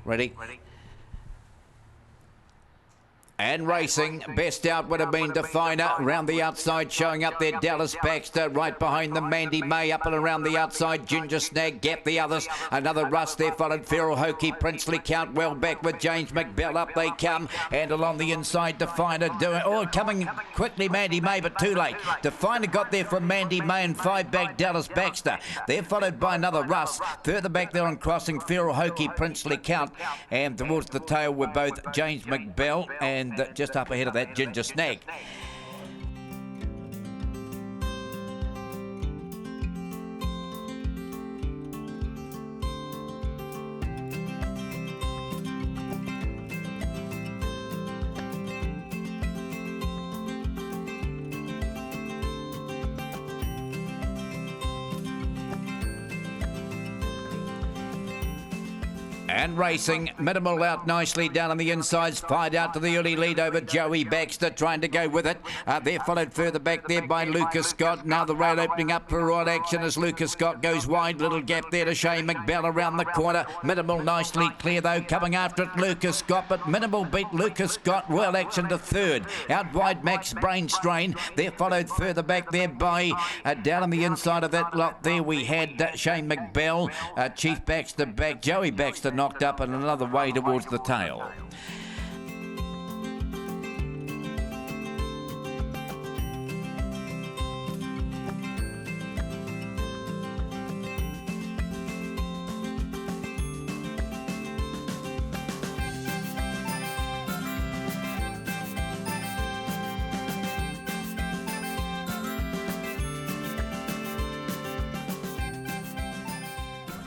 Ready? And racing, best out would have been Definer. Round the outside, showing up there, Dallas Baxter. Right behind them, Mandy May. Up and around the outside, Ginger Snag, Gap the others. Another Russ there, followed Feral Hokey, Princely Count, well back with James McBell. Up they come, and along the inside, Definer doing, coming quickly, Mandy May, but too late. Definer got there from Mandy May, and 5 back, Dallas Baxter. They're followed by another Russ. Further back there on crossing, Feral Hokey, Princely Count, and towards the tail were both James McBell and just up ahead of that, Ginger Snag. And racing, Minimal out nicely down on the insides, fired out to the early lead over Joey Baxter, trying to go with it. They're followed further back there by Lucas Scott. Now the rail opening up for right action as Lucas Scott goes wide. Little gap there to Shane McBell around the corner. Minimal nicely clear though, coming after it Lucas Scott, but Minimal beat Lucas Scott. Well action to third. Out wide Max Brain Strain. They're followed further back there by down on the inside of that lot there we had Shane McBell, Chief Baxter back, Joey Baxter knocked up and another way towards the tail.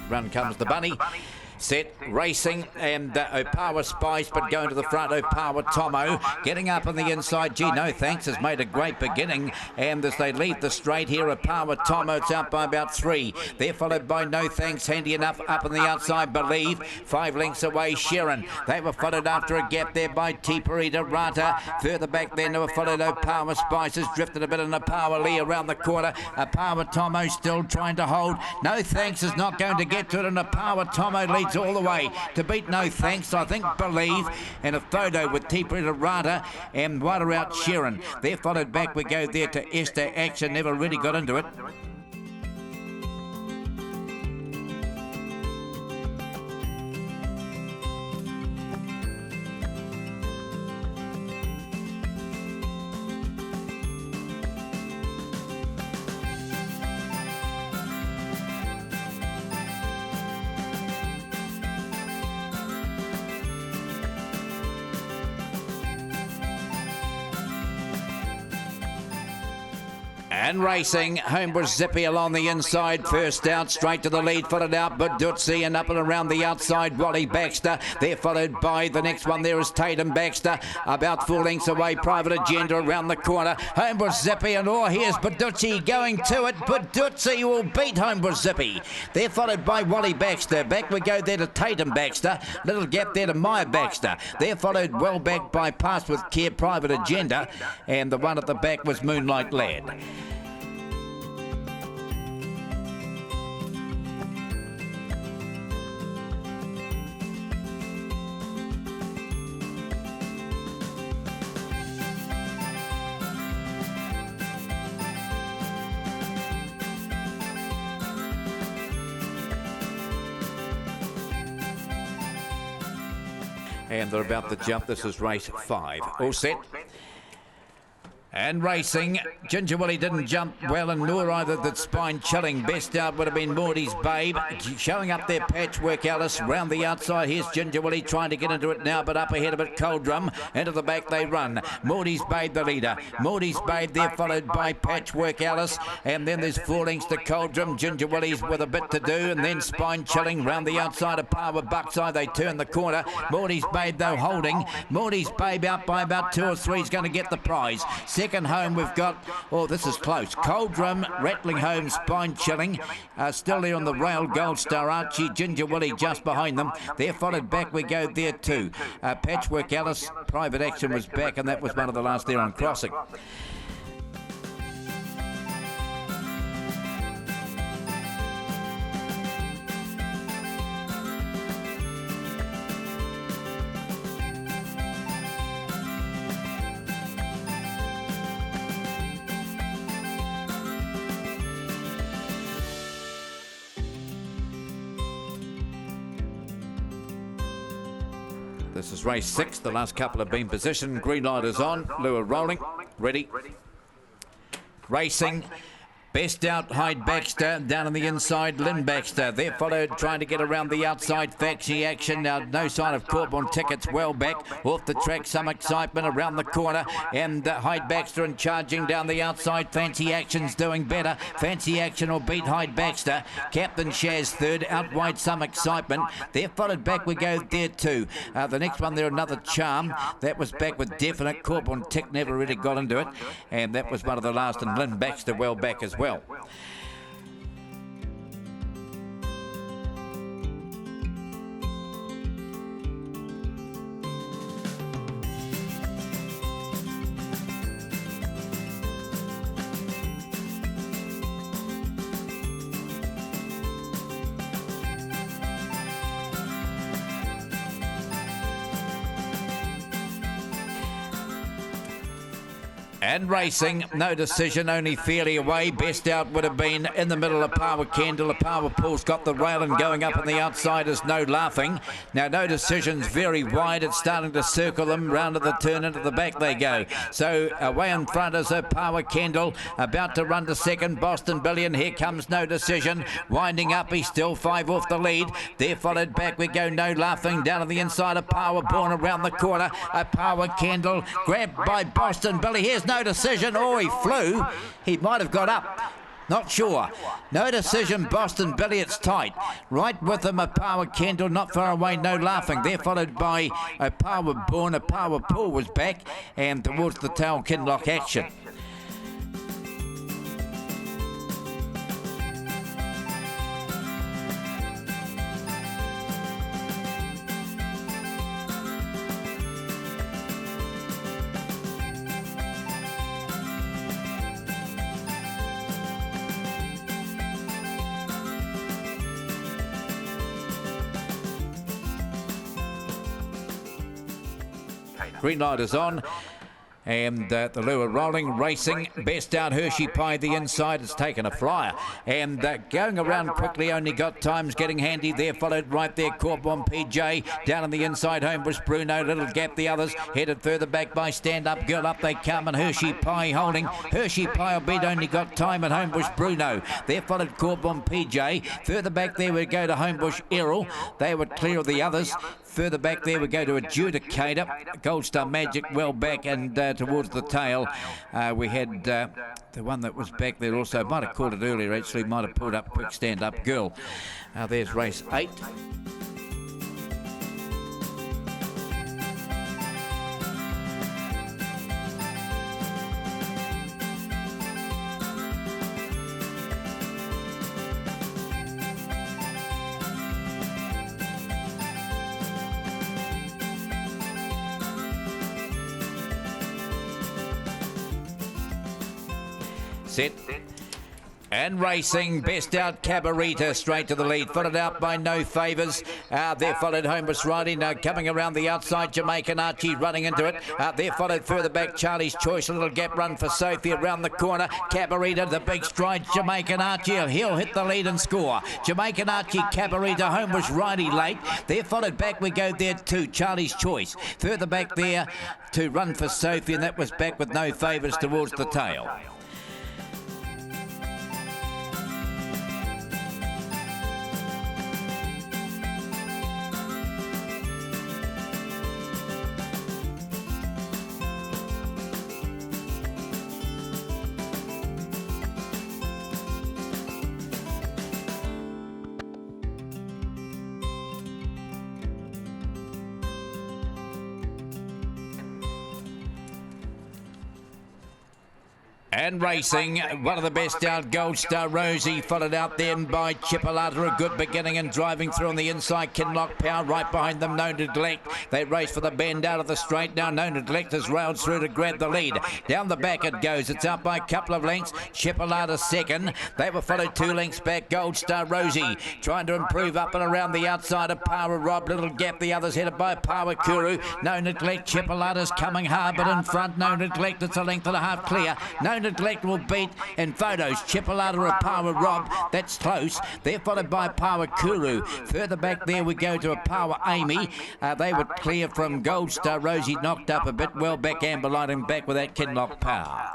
Run comes the bunny. Set, racing, and Opawa Spice, but going to the front, Opawa Tomo. Getting up on the inside, Gee No Thanks has made a great beginning. And as they leave the straight here, Opawa Tomo, it's out by about 3. They're followed by No Thanks, handy enough up on the outside, Believe. 5 lengths away, Sharon. They were followed after a gap there by Tiparita Rata. Further back then, they were followed Opawa Spice, has drifted a bit in Opawa Lee around the corner. Opawa Tomo still trying to hold. No Thanks is not going to get to it, and Opawa Tomo leads all the way to beat No Thanks. I think Believe, and a photo with Tiparita Rata and wider out Sharon. They're followed back. We go there to Esther Action, never really got into it. And racing, Homebrew Zippy along the inside, first out, straight to the lead, followed out Badutsi, and up and around the outside, Wally Baxter. They're followed by the next one there is Tatum Baxter, about 4 lengths away, Private Agenda around the corner. Homebrew Zippy, and here's Badutsi going to it. Badutsi will beat Homebrew Zippy. They're followed by Wally Baxter. Back we go there to Tatum Baxter. Little gap there to Maya Baxter. They're followed well back by Pass with Care, Private Agenda, and the one at the back was Moonlight Lad. And they're about to jump. This is race 5. All set. And racing, Ginger Willie didn't jump well, and nor either did Spine Chilling. Best out would have been Morty's Babe. Showing up there, Patchwork Alice. Round the outside, here's Ginger Willie trying to get into it now, but up ahead of it, Cold Drum. Into the back they run. Morty's Babe the leader. Morty's Babe there, followed by Patchwork Alice. And then there's 4 lengths to Cold Drum. Ginger Willie's with a bit to do, and then Spine Chilling. Round the outside of Power Buckside, they turn the corner. Morty's Babe, though, holding. Morty's Babe out by about 2 or 3 is going to get the prize. Second home we've got, this is close, Cold Drum, Rattling Home, Spine Chilling, still there on the rail, Gold Star Archie, Ginger Willie just behind them. They're followed back, we go there too. Patchwork Alice, Private Action was back, and that was one of the last there on crossing. This is race 6. The last couple have been positioned. Green light is on. Lure rolling. Ready. Racing. Best out, Hyde Baxter. Down on the inside, Lynn Baxter. They're followed, trying to get around the outside. Fancy Action. Now, no sign of Corbin Tickets. Well back. Off the track, some excitement around the corner. And Hyde Baxter and charging down the outside. Fancy Action's doing better. Fancy Action will beat Hyde Baxter. Captain Shaz third. Out wide, some excitement. They're followed back. We go there too. The next one there, Another Charm. That was back with Definite. Corbin Tick never really got into it. And that was one of the last. And Lynn Baxter well back as well. And racing, no decision, only fairly away. Best out would have been in the middle of Power Candle. A Power Pull's got the rail and going up on the outside is No Laughing. Now, No Decision's very wide. It's starting to circle them. Round of the turn, into the back they go. So away in front is a Power Candle. About to run to second, Boston Billion. Here comes No Decision. Winding up, he's still 5 off the lead. They're followed back. We go No Laughing. Down on the inside, a Power Born around the corner. A Power Candle grabbed by Boston Billy. Here's No Decision. Oh, he flew. He might have got up. Not sure. No Decision, Boston Billy, it's tight. Right with him, a Power Candle, not far away, No Laughing. They're followed by a Power Born. A Power Pull was back, and towards the tail, Kinlock Action. Green light is on. And the lure rolling, racing. Best out, Hershey Pie, the inside. It's taken a flyer. And going around quickly, only got times getting handy there. Followed right there, Corbin PJ. Down on the inside, Homebush Bruno. Little gap, the others. Headed further back by Stand Up Girl. Up they come, and Hershey Pie holding. Hershey Pie will beat Only Got Time at Homebush Bruno. They're followed Corbin PJ. Further back there we go to Homebush Errol. They were clear of the others. Further back there we go to Adjudicator. Gold Star Magic well back, and towards the tail we had the one that was back there also. Might have called it earlier actually. Might have pulled up Quick Stand Up Girl. There's race 8. Set. And racing, best out, Cabarita straight to the lead, followed out by No Favours. They're followed Homebush Riding, coming around the outside, Jamaican Archie running into it. They're followed further back, Charlie's Choice, a little gap run for Sophie around the corner. Cabarita, the big stride, Jamaican Archie, he'll hit the lead and score. Jamaican Archie, Cabarita, Homebush Riding late. They're followed back, we go there too, Charlie's Choice. Further back there to run for Sophie, and that was back with No Favours towards the tail. And racing, one of the best out, Gold Star Rosie, followed out then by Chipolata, a good beginning, and driving through on the inside, Kinlock Power, right behind them, No Neglect. They race for the bend out of the straight. Now No Neglect has railed through to grab the lead. Down the back it goes. It's out by a couple of lengths. Chipolata second. They were followed 2 lengths back. Gold Star Rosie trying to improve up and around the outside of Power Rob. Little gap, the others headed by Power Kuru. No Neglect, Chipolata's coming hard, but in front, No Neglect. It's a length and a half clear. No Neglect Neglect will beat in photos. Chipolata a Power Rob, that's close. They're followed by Power Kuru. Further back there we go to a Power Amy. They were clear from Gold Star. Rosie knocked up a bit. Well back Amber Light and back with that Kinlock Power.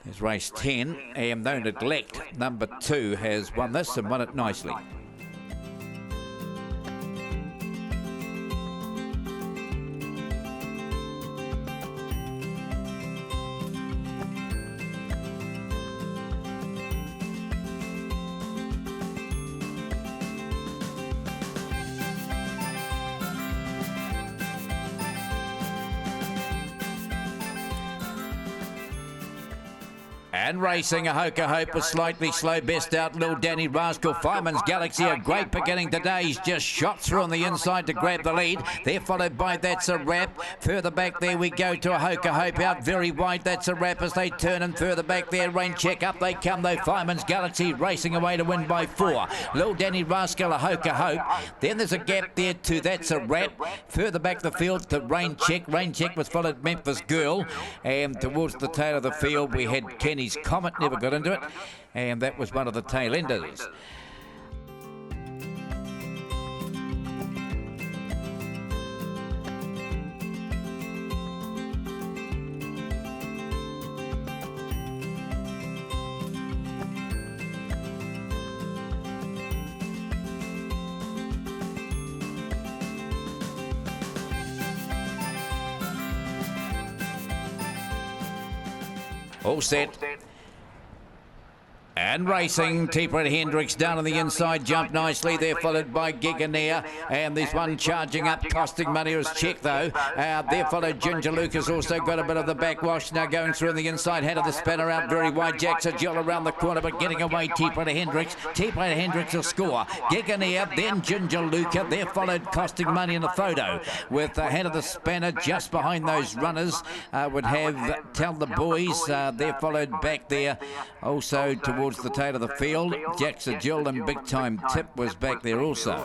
There's race 10, and No Neglect, number 2, has won this and won it nicely. And racing, a Hoka Hope, a slightly slow best out, Lil Danny Rascal. Fireman's Galaxy, a great beginning today. He's just shot through on the inside to grab the lead. They're followed by That's a Wrap. Further back there we go to a Hoka Hope out very wide. That's a Wrap as they turn, and further back there, Rain Check, up they come though. Fireman's Galaxy racing away to win by 4. Lil Danny Rascal, a Hoka Hope. Then there's a gap there to That's a Wrap. Further back the field to Rain Check. Rain Check was followed Memphis Girl. And towards the tail of the field we had Kenny's Comet, never got into it, and that was one of the tail enders. All set. And racing, T-Pred Hendricks down on the inside, jumped nicely. They're followed by Giganeer, and there's one charging up, costing money as Check though. They're followed Ginger Lucas, also got a bit of the backwash, now going through on the inside, head of the spanner out very wide. Jackson Jill around the corner, but getting away T-Pred Hendricks. T-Pred Hendricks will score. Giganeer, then Ginger Luca. They're followed costing money in the photo, with the head of the spanner just behind those runners. Would have Tell the Boys. They're followed back there, also towards the tail of the field. Jackson Jill and Big Time Tip was back there also.